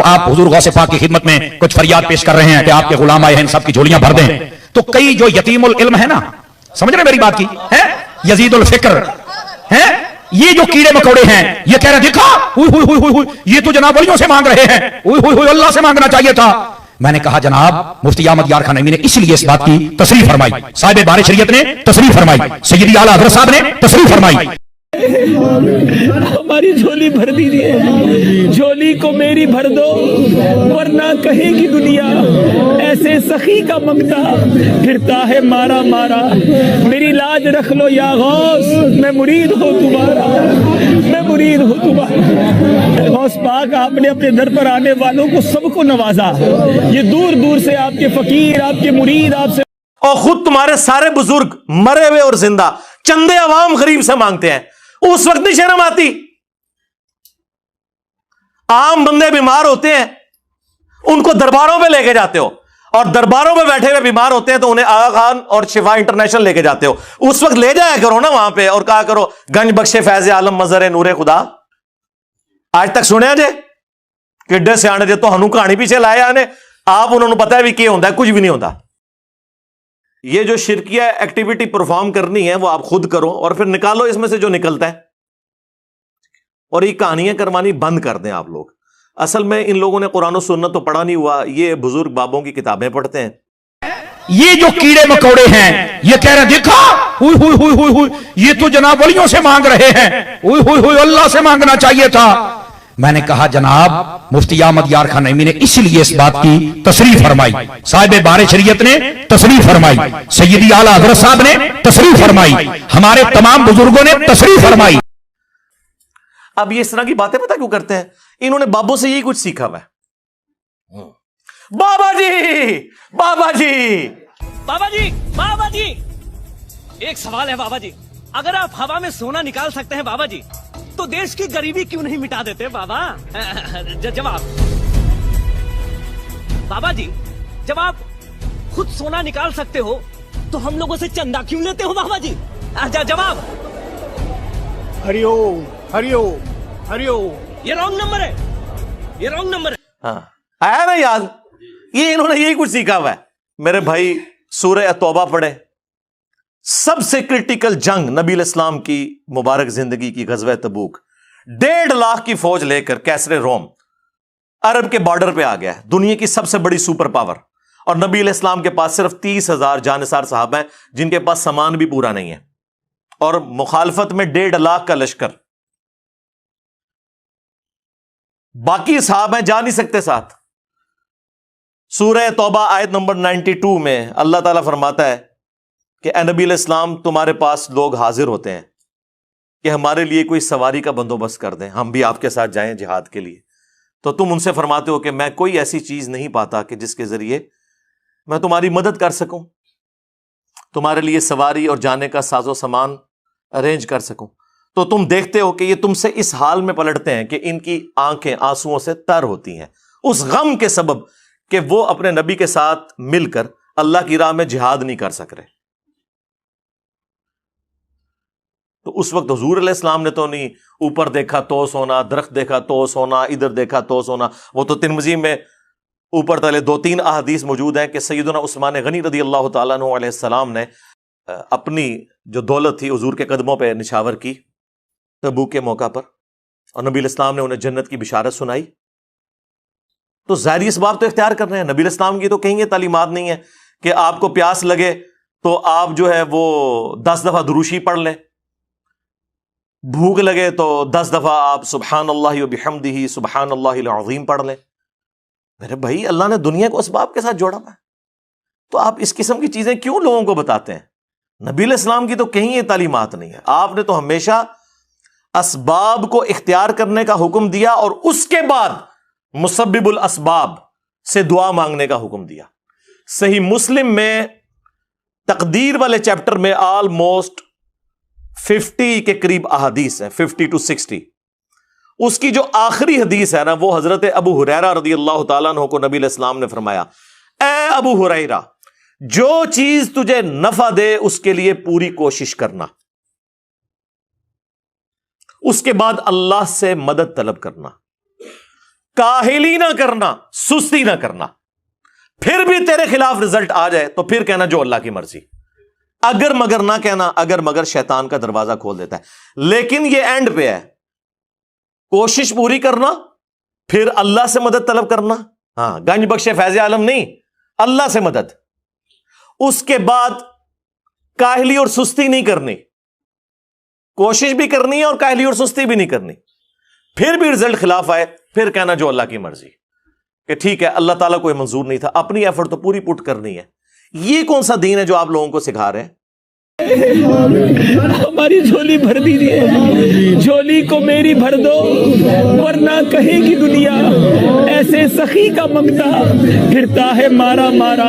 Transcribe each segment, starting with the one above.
تو آپ حضور غوث پاک کی خدمت میں کچھ فریاد پیش کر رہے ہیں کہ آپ کے غلام آئے ہیں، ان سب کی جھولیاں بھر دیں. تو کئی جو یتیم العلم ہے نا، سمجھ رہے میری بات کی ہے، یزید الفکر ہے، یہ جو کیڑے مکوڑے ہیں یہ کہہ رہے دیکھا یہ تو جناب ولیوں سے مانگ رہے ہیں، اللہ سے مانگنا چاہیے تھا. میں نے کہا جناب مفتی احمد یار خان نعیمی نے اس لیے اس بات کی تصریح فرمائی، صاحب بار شریعت نے تصریح فرمائی، سیدی اعلیٰ حضرت صاحب نے تصریح فرمائی. ہماری جھولی بھر دیجیے، جھولی کو میری بھر دو ورنہ کہے گی دنیا ایسے سخی کا منگتا پھرتا ہے مارا مارا. میری لاج رکھ لو یا غوث، میں مرید ہوں تمہارا، میں مرید ہوں تمہارا. غوث پاک آپ نے اپنے در پر آنے والوں کو سب کو نوازا. یہ دور دور سے آپ کے فقیر، آپ کے مرید آپ سے، اور خود تمہارے سارے بزرگ مرے ہوئے اور زندہ چندے عوام غریب سے مانگتے ہیں. اس وقت نہیں شرم آتی؟ عام بندے بیمار ہوتے ہیں ان کو درباروں پہ لے کے جاتے ہو، اور درباروں پہ بیٹھے ہوئے بیمار ہوتے ہیں تو انہیں آغا خان اور شفا انٹرنیشنل لے کے جاتے ہو. اس وقت لے جایا کرو نا وہاں پہ اور کہا کرو گنج بخش فیض عالم مظہر نور خدا. آج تک سنیا جے کڈے سیانے جے تو ہنو کہانی پیچھے لائے آنے آپ انہوں نے پتا ہے بھی کیا ہوتا ہے، کچھ بھی نہیں ہوتا. یہ جو شرکیہ ایکٹیویٹی پرفارم کرنی ہے وہ آپ خود کرو اور پھر نکالو اس میں سے جو نکلتا ہے، اور یہ کہانیاں کروانی بند کر دیں آپ لوگ. اصل میں ان لوگوں نے قرآن و سنت تو پڑھا نہیں ہوا، یہ بزرگ بابوں کی کتابیں پڑھتے ہیں. یہ جو کیڑے مکوڑے ہیں یہ کہہ رہے دیکھا یہ تو جناب ولیوں سے مانگ رہے ہیں، اللہ سے مانگنا چاہیے تھا. میں نے کہا جناب مفتی احمد یار خان نعیمی نے اس لیے اس بات کی تصریح فرمائی، صاحب بار شریعت نے تصریح فرمائی، سیدی اعلیٰ حضرت صاحب نے تصریح فرمائی، ہمارے تمام بزرگوں نے تصریح فرمائی. اب یہ اس طرح کی باتیں پتہ کیوں کرتے ہیں؟ انہوں نے بابوں سے یہی کچھ سیکھا ہوا ہے. بابا جی بابا جی بابا جی بابا جی ایک سوال ہے بابا جی، اگر آپ ہوا میں سونا نکال سکتے ہیں بابا جی تو دیش کی غریبی کیوں نہیں مٹا دیتے بابا؟ جواب بابا جی، جب آپ خود سونا نکال سکتے ہو تو ہم لوگوں سے چندہ کیوں لیتے ہو بابا جی؟ جواب ہریو ہریو ہریو. یہ رانگ نمبر ہے، یہ رانگ نمبر ہے. ہاں آیا نا یاد؟ یہ انہوں نے یہی کچھ سیکھا ہوا ہے. میرے بھائی سورہ توبہ پڑھے. سب سے کرٹیکل جنگ نبی علیہ السلام کی مبارک زندگی کی غزوہ تبوک، 1.5 لاکھ کی فوج لے کر کیسر روم عرب کے بارڈر پہ آ گیا ہے، دنیا کی سب سے بڑی سپر پاور، اور نبی علیہ السلام کے پاس صرف 30,000 جانثار صحابہ ہیں جن کے پاس سامان بھی پورا نہیں ہے، اور مخالفت میں 1.5 لاکھ کا لشکر. باقی صحابہ ہیں جا نہیں سکتے ساتھ. سورہ توبہ آیت نمبر 92 میں اللہ تعالیٰ فرماتا ہے کہ اے نبی علیہ السلام تمہارے پاس لوگ حاضر ہوتے ہیں کہ ہمارے لیے کوئی سواری کا بندوبست کر دیں، ہم بھی آپ کے ساتھ جائیں جہاد کے لیے. تو تم ان سے فرماتے ہو کہ میں کوئی ایسی چیز نہیں پاتا کہ جس کے ذریعے میں تمہاری مدد کر سکوں، تمہارے لیے سواری اور جانے کا ساز و سامان ارینج کر سکوں. تو تم دیکھتے ہو کہ یہ تم سے اس حال میں پلٹتے ہیں کہ ان کی آنکھیں آنسوؤں سے تر ہوتی ہیں اس غم کے سبب کہ وہ اپنے نبی کے ساتھ مل کر اللہ کی راہ میں جہاد نہیں کر سک رہے. تو اس وقت حضور علیہ السلام نے تو نہیں اوپر دیکھا تو سونا، درخت دیکھا تو سونا، ادھر دیکھا تو سونا. وہ تو ترمذی میں اوپر تلے 2-3 احادیث موجود ہیں کہ سیدنا عثمان غنی رضی اللہ تعالیٰ عنہ علیہ السلام نے اپنی جو دولت تھی حضور کے قدموں پہ نشاور کی تبوک کے موقع پر، اور نبی علیہ السلام نے انہیں جنت کی بشارت سنائی. تو ظاہری اسباب تو اختیار کر رہے ہیں. نبی علیہ السلام کی تو کہیں یہ تعلیمات نہیں ہے کہ آپ کو پیاس لگے تو آپ جو ہے وہ 10 دفعہ دروشی پڑھ لیں، بھوک لگے تو 10 دفعہ آپ سبحان اللہ و بحمدہ سبحان اللہ العظیم پڑھ لیں. میرے بھائی اللہ نے دنیا کو اسباب کے ساتھ جوڑا ہوا ہے، تو آپ اس قسم کی چیزیں کیوں لوگوں کو بتاتے ہیں؟ نبی علیہ السلام کی تو کہیں یہ تعلیمات نہیں ہے. آپ نے تو ہمیشہ اسباب کو اختیار کرنے کا حکم دیا اور اس کے بعد مسبب الاسباب سے دعا مانگنے کا حکم دیا. صحیح مسلم میں تقدیر والے چیپٹر میں آلموسٹ 50 کے قریب احادیث ہیں، 50 to 60. اس کی جو آخری حدیث ہے نا وہ حضرت ابو ہریرہ رضی اللہ تعالیٰ عنہ کو نبی علیہ السلام نے فرمایا، اے ابو ہریرہ جو چیز تجھے نفع دے اس کے لیے پوری کوشش کرنا، اس کے بعد اللہ سے مدد طلب کرنا. کاہلی نہ کرنا، سستی نہ کرنا، پھر بھی تیرے خلاف رزلٹ آ جائے تو پھر کہنا جو اللہ کی مرضی، اگر مگر نہ کہنا، اگر مگر شیطان کا دروازہ کھول دیتا ہے۔ لیکن یہ اینڈ پہ ہے، کوشش پوری کرنا، پھر اللہ سے مدد طلب کرنا، ہاں گنج بخش فیض عالم نہیں، اللہ سے مدد، اس کے بعد کاہلی اور سستی نہیں کرنی، کوشش بھی کرنی ہے اور کاہلی اور سستی بھی نہیں کرنی، پھر بھی رزلٹ خلاف آئے پھر کہنا جو اللہ کی مرضی، کہ ٹھیک ہے اللہ تعالیٰ کو یہ منظور نہیں تھا، اپنی ایفرٹ تو پوری پٹ کرنی ہے۔ یہ کون سا دین ہے جو آپ لوگوں کو سکھا رہے ہیں؟ ہماری جھولی بھر دیجیے، جھولی کو میری بھر دو ورنہ کہے گی دنیا ایسے سخی کا منگتا پھرتا ہے مارا مارا،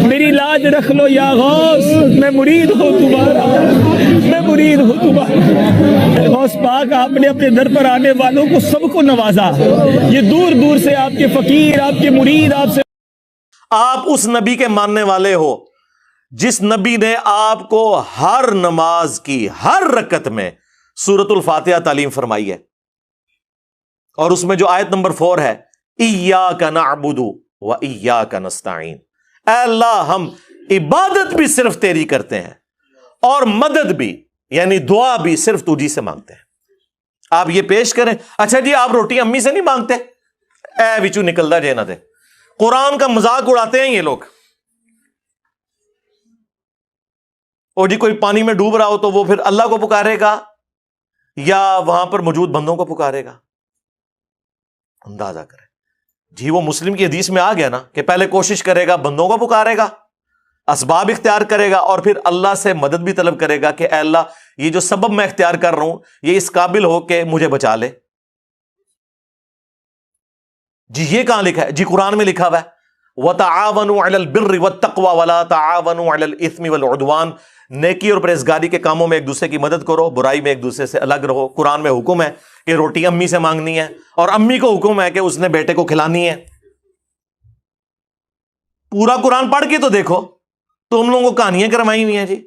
میری لاج رکھ لو یا غوث، میں مرید ہوں تمہارا، میں مرید ہوں تمہارا۔ غوث پاک آپ نے اپنے در پر آنے والوں کو سب کو نوازا، یہ دور دور سے آپ کے فقیر، آپ کے مرید آپ سے، آپ اس نبی کے ماننے والے ہو جس نبی نے آپ کو ہر نماز کی ہر رکعت میں سورۃ الفاتحہ تعلیم فرمائی ہے، اور اس میں جو آیت نمبر 4 ہے، ایاک نعبد و ایاک نستعین، اے اللہ ہم عبادت بھی صرف تیری کرتے ہیں اور مدد بھی یعنی دعا بھی صرف تجھی سے مانگتے ہیں۔ آپ یہ پیش کریں، اچھا جی آپ روٹی امی سے نہیں مانگتے، اے وچو نکلدا جے نہ دے، قرآن کا مذاق اڑاتے ہیں یہ لوگ، اور جی کوئی پانی میں ڈوب رہا ہو تو وہ پھر اللہ کو پکارے گا یا وہاں پر موجود بندوں کو پکارے گا؟ اندازہ کریں جی، وہ مسلم کی حدیث میں آ گیا نا کہ پہلے کوشش کرے گا، بندوں کو پکارے گا، اسباب اختیار کرے گا، اور پھر اللہ سے مدد بھی طلب کرے گا کہ اے اللہ یہ جو سبب میں اختیار کر رہا ہوں یہ اس قابل ہو کہ مجھے بچا لے۔ جی یہ کہاں لکھا ہے؟ جی قرآن میں لکھا ہوا ہے وَتَعَاوَنُوا عَلَى الْبِرِّ وَالتَّقْوَى وَلَا تَعَاوَنُوا عَلَى الْإِثْمِ وَالْعُدْوَانِ، نیکی اور پرہیزگاری کے کاموں میں ایک دوسرے کی مدد کرو، برائی میں ایک دوسرے سے الگ رہو۔ قرآن میں حکم ہے کہ روٹی امی سے مانگنی ہے، اور امی کو حکم ہے کہ اس نے بیٹے کو کھلانی ہے۔ پورا قرآن پڑھ کے تو دیکھو، تو ہم لوگوں کو کہانیاں کروائی ہوئی ہیں جی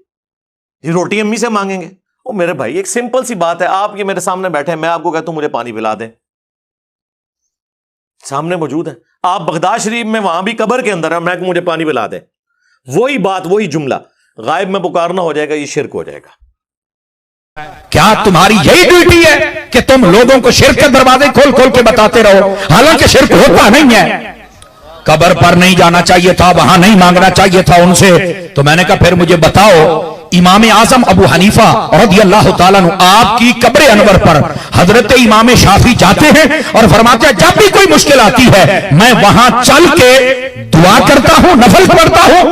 روٹی امی سے مانگیں گے۔ او میرے بھائی ایک سمپل سی بات ہے، آپ یہ میرے سامنے بیٹھے ہیں، میں آپ کو کہتا ہوں مجھے پانی پلا دیں، سامنے موجود ہے، آپ بغداد شریف میں وہاں بھی قبر کے اندر ہے، میں کہ مجھے پانی پلا دیں، وہی بات وہی جملہ غائب میں پکارنا ہو جائے گا، یہ شرک ہو جائے گا۔ کیا تمہاری یہی ڈیوٹی ہے کہ تم لوگوں کو شرک کے دروازے کھول کھول کے بتاتے رہو، حالانکہ شرک ہوتا نہیں ہے؟ قبر پر نہیں جانا چاہیے تھا، وہاں نہیں مانگنا چاہیے تھا ان سے، تو میں نے کہا پھر مجھے بتاؤ امام اعظم ابو حنیفہ رضی اللہ تعالیٰ عنہ آپ کی قبر انور پر حضرت امام شافعی جاتے ہیں اور فرماتے ہیں جب بھی کوئی مشکل آتی ہے میں وہاں چل کے دعا کرتا ہوں، نفل پڑھتا ہوں،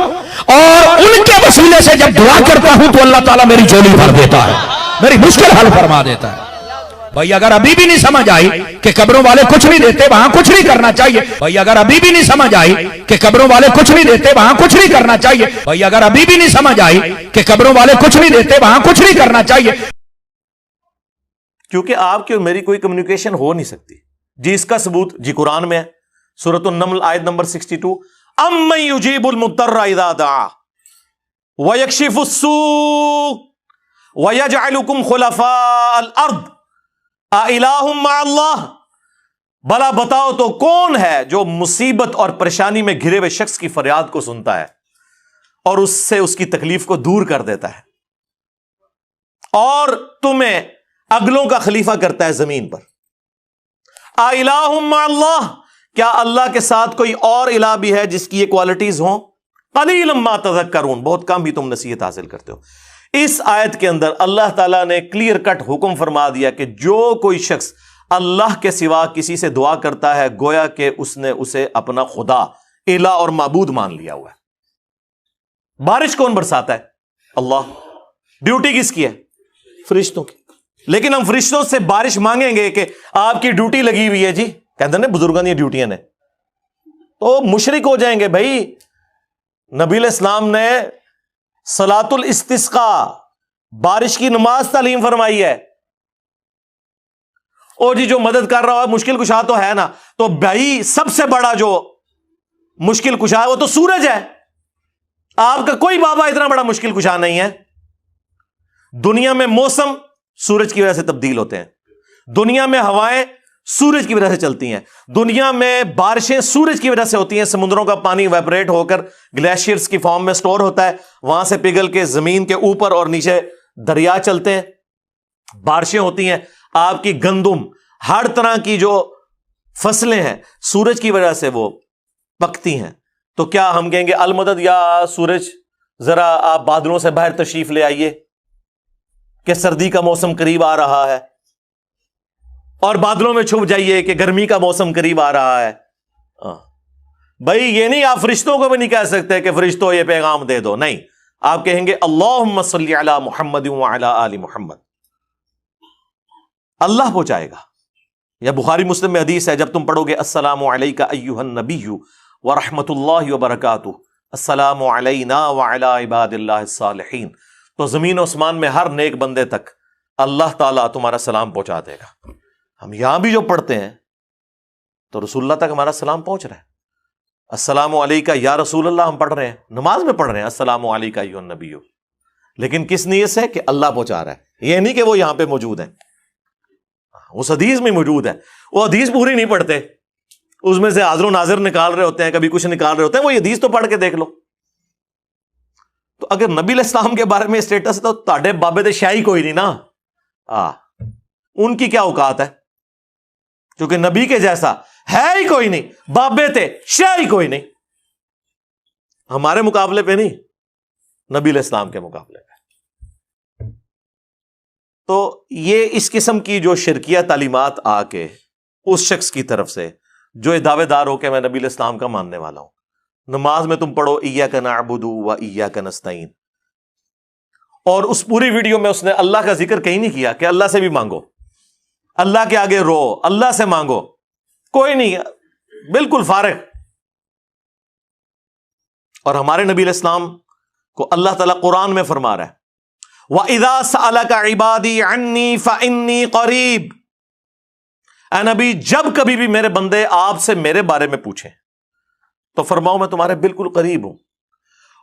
اور ان کے وسیلے سے جب دعا کرتا ہوں تو اللہ تعالیٰ میری جھولی بھر دیتا ہے، میری مشکل حل فرما دیتا ہے۔ بھائی اگر ابھی بھی نہیں سمجھ آئی کہ قبروں والے کچھ نہیں دیتے وہاں کچھ نہیں کرنا چاہیے، بھائی اگر ابھی بھی نہیں سمجھ آئی کہ قبروں والے کچھ نہیں دیتے وہاں کچھ نہیں کرنا چاہیے، بھائی اگر ابھی بھی نہیں سمجھ آئی کہ قبروں والے کچھ نہیں دیتے وہاں کچھ نہیں کرنا چاہیے، کیونکہ آپ کی اور میری کوئی کمیونیکیشن ہو نہیں سکتی۔ جی اس کا ثبوت جی قرآن میں ہے، سورۃ النمل آیت نمبر 62، اَمَّن يُجِيبُ الْمُضْطَرَّ إِذَا دَعَاهُ وَيَكْشِفُ السُّوءَ وَيَجْعَلُكُمْ خُلَفَاءَ الْأَرْضِ أَإِلَٰهٌ مَّعَ اللَّهِ، بھلا بتاؤ تو کون ہے جو مصیبت اور پریشانی میں گھرے ہوئے شخص کی فریاد کو سنتا ہے اور اس سے اس کی تکلیف کو دور کر دیتا ہے اور تمہیں اگلوں کا خلیفہ کرتا ہے زمین پر۔ أَإِلَٰهٌ مَّعَ اللَّهِ، کیا اللہ کے ساتھ کوئی اور الہ بھی ہے جس کی یہ کوالٹیز ہوں؟ قَلِيلًا مَّا تَذَكَّرُونَ، بہت کم ہی تم نصیحت حاصل کرتے ہو۔ اس آیت کے اندر اللہ تعالیٰ نے کلیئر کٹ حکم فرما دیا کہ جو کوئی شخص اللہ کے سوا کسی سے دعا کرتا ہے گویا کہ اس نے اسے اپنا خدا، الہ اور معبود مان لیا ہوا ہے۔ بارش کون برساتا ہے؟ اللہ۔ ڈیوٹی کس کی ہے؟ فرشتوں کی۔ لیکن ہم فرشتوں سے بارش مانگیں گے کہ آپ کی ڈیوٹی لگی ہوئی ہے جی، کہتے ہیں بزرگوں کی ڈیوٹیاں نے، تو مشرک ہو جائیں گے۔ بھائی نبی علیہ السلام نے صلاۃ الاستسقاء، بارش کی نماز تعلیم فرمائی ہے۔ او جی جو مدد کر رہا ہے مشکل کشا تو ہے نا، تو بھائی سب سے بڑا جو مشکل کشا ہے وہ تو سورج ہے، آپ کا کوئی بابا اتنا بڑا مشکل کشا نہیں ہے۔ دنیا میں موسم سورج کی وجہ سے تبدیل ہوتے ہیں، دنیا میں ہوائیں سورج کی وجہ سے چلتی ہیں. دنیا میں بارشیں سورج کی وجہ سے ہوتی ہیں. سمندروں کا پانی ویپریٹ ہو کر گلیشیئرز کی فارم میں سٹور ہوتا ہے, وہاں سے پگھل کے زمین کے اوپر اور نیچے دریا چلتے ہیں, بارشیں ہوتی ہیں. آپ کی گندم, ہر طرح کی جو فصلیں ہیں سورج کی وجہ سے وہ پکتی ہیں. تو کیا ہم کہیں گے المدد یا سورج ذرا آپ بادلوں سے باہر تشریف لے آئیے کہ سردی کا موسم قریب آ رہا ہے, اور بادلوں میں چھپ جائیے کہ گرمی کا موسم قریب آ رہا ہے؟ بھائی یہ نہیں, آپ فرشتوں کو بھی نہیں کہہ سکتے کہ فرشتوں یہ پیغام دے دو, نہیں, آپ کہیں گے اللہم صلی علی محمد وعلی آل محمد, اللہ پہنچائے گا. یا بخاری مسلم میں حدیث ہے, جب تم پڑھو گے السلام علیک ایھا النبی ورحمۃ اللہ وبرکاتہ, السلام علینا وعلی عباد اللہ الصالحین, تو زمین و آسمان میں ہر نیک بندے تک اللہ تعالیٰ تمہارا سلام پہنچا دے گا. ہم یہاں بھی جو پڑھتے ہیں تو رسول اللہ تک ہمارا سلام پہنچ رہا ہے. السلام علیکہ یا رسول اللہ ہم پڑھ رہے ہیں, نماز میں پڑھ رہے ہیں السلام علیکہ ایھا النبی, لیکن کس نیت سے کہ اللہ پہنچا رہا ہے, یہ نہیں کہ وہ یہاں پہ موجود ہیں. اس حدیث میں موجود ہے, وہ حدیث پوری نہیں پڑھتے, اس میں سے حاضر و ناظر نکال رہے ہوتے ہیں, کبھی کچھ نکال رہے ہوتے ہیں. وہ یہ حدیث تو پڑھ کے دیکھ لو. تو اگر نبی علیہ السلام کے بارے میں اسٹیٹس تو تاڑے بابے دے شاہی کوئی نہیں نا, ان کی کیا اوقات ہے, کیونکہ نبی کے جیسا ہے ہی کوئی نہیں, بابے تے شاہی کوئی نہیں. ہمارے مقابلے پہ نہیں, نبی علیہ السلام کے مقابلے پہ. تو یہ اس قسم کی جو شرکیہ تعلیمات آ کے اس شخص کی طرف سے جو دعوے دار ہو کہ میں نبی علیہ السلام کا ماننے والا ہوں, نماز میں تم پڑھو ایاک نعبد و ایاک نستعین, اور اس پوری ویڈیو میں اس نے اللہ کا ذکر کہیں نہیں کیا کہ اللہ سے بھی مانگو, اللہ کے آگے رو, اللہ سے مانگو, کوئی نہیں, بالکل فارغ. اور ہمارے نبی علیہ السلام کو اللہ تعالیٰ قرآن میں فرما رہا ہے وَإِذَا سَأَلَكَ عِبَادِي عَنِّي فَإِنِّي قَرِيبٌ, اے نبی جب کبھی بھی میرے بندے آپ سے میرے بارے میں پوچھیں تو فرماؤ میں تمہارے بالکل قریب ہوں.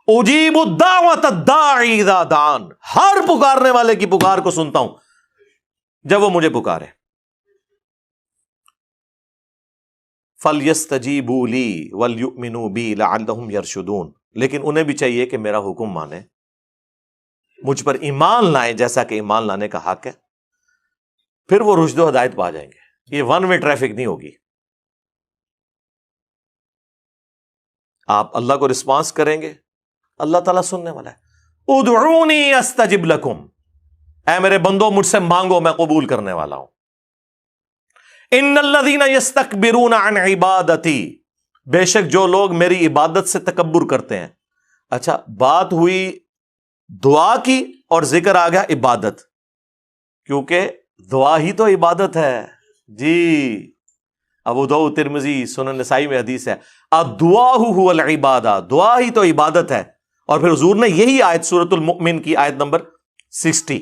اجیب الدعوۃ الداعی اذا دعان, ہر پکارنے والے کی پکار کو سنتا ہوں جب وہ مجھے پکارے. فَلْيَسْتَجِيبُوا لِي وَلْيُؤْمِنُوا بِي لَعَلَّهُمْ يَرْشُدُونَ, لیکن انہیں بھی چاہیے کہ میرا حکم مانے, مجھ پر ایمان لائیں جیسا کہ ایمان لانے کا حق ہے, پھر وہ رشد و ہدایت پا جائیں گے. یہ ون وے ٹریفک نہیں ہوگی. آپ اللہ کو رسپانس کریں گے, اللہ تعالیٰ سننے والا ہے. ادعونی استجب لکم, اے میرے بندو مجھ سے مانگو میں قبول کرنے والا ہوں. ان الذین یستکبرون عن عبادتی, بے شک جو لوگ میری عبادت سے تکبر کرتے ہیں. اچھا, بات ہوئی دعا کی اور ذکر آ گیا عبادت, کیونکہ دعا ہی تو عبادت ہے جی. ابو داؤد, ترمذی, سنن نسائی میں حدیث ہے الدعاء هو العبادہ, دعا ہی تو عبادت ہے. اور پھر حضور نے یہی آیت سورۃ المؤمن کی آیت نمبر 60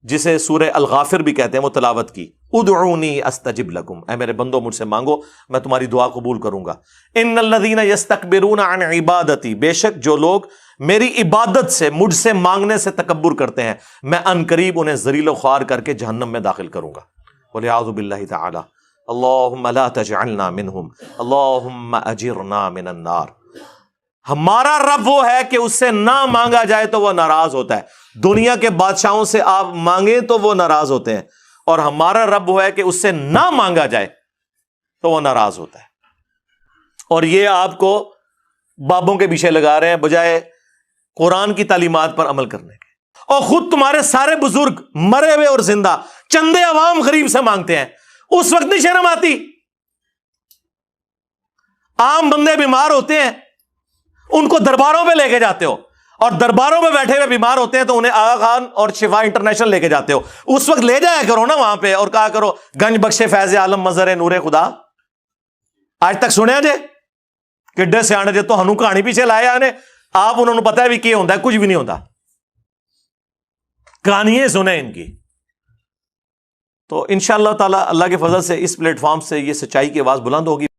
جسے سورہ الغافر بھی کہتے ہیں وہ تلاوت کی. ادعونی استجب لکم, اے میرے بندو مجھ سے مانگو میں تمہاری دعا قبول کروں گا. ان الذین یستکبرون عن عبادتی, بے شک جو لوگ میری عبادت سے مجھ سے مانگنے سے تکبر کرتے ہیں میں ان قریب انہیں ذلیل و خوار کر کے جہنم میں داخل کروں گا. والعیاذ باللہ تعالی. اللہم لا تجعلنا منہم, اللہم اجرنا من النار. ہمارا رب وہ ہے کہ اس سے نہ مانگا جائے تو وہ ناراض ہوتا ہے. دنیا کے بادشاہوں سے آپ مانگیں تو وہ ناراض ہوتے ہیں, اور ہمارا رب وہ ہے کہ اس سے نہ مانگا جائے تو وہ ناراض ہوتا ہے. اور یہ آپ کو بابوں کے پیچھے لگا رہے ہیں بجائے قرآن کی تعلیمات پر عمل کرنے کے. اور خود تمہارے سارے بزرگ مرے ہوئے اور زندہ چندے عوام غریب سے مانگتے ہیں, اس وقت نہیں شرم آتی؟ عام بندے بیمار ہوتے ہیں ان کو درباروں پہ لے کے جاتے ہو, اور درباروں میں بیٹھے ہوئے بیمار ہوتے ہیں تو انہیں آغا خان اور شفا انٹرنیشنل لے کے جاتے ہو. اس وقت لے جایا کرو نا وہاں پہ اور کہا کرو گنج بخش فیض عالم مظہر نور خدا. آج تک سنیا جے کڈے سیانے جے تو ہنو کہانی پیچھے لایا نے, آپ انہوں نے پتا ہے بھی کیا ہوتا ہے, کچھ بھی نہیں ہوتا, کہانیاں سنیں ان کی. تو انشاءاللہ تعالی اللہ کے فضل سے اس پلیٹ فارم سے یہ سچائی کی آواز بلند ہوگی.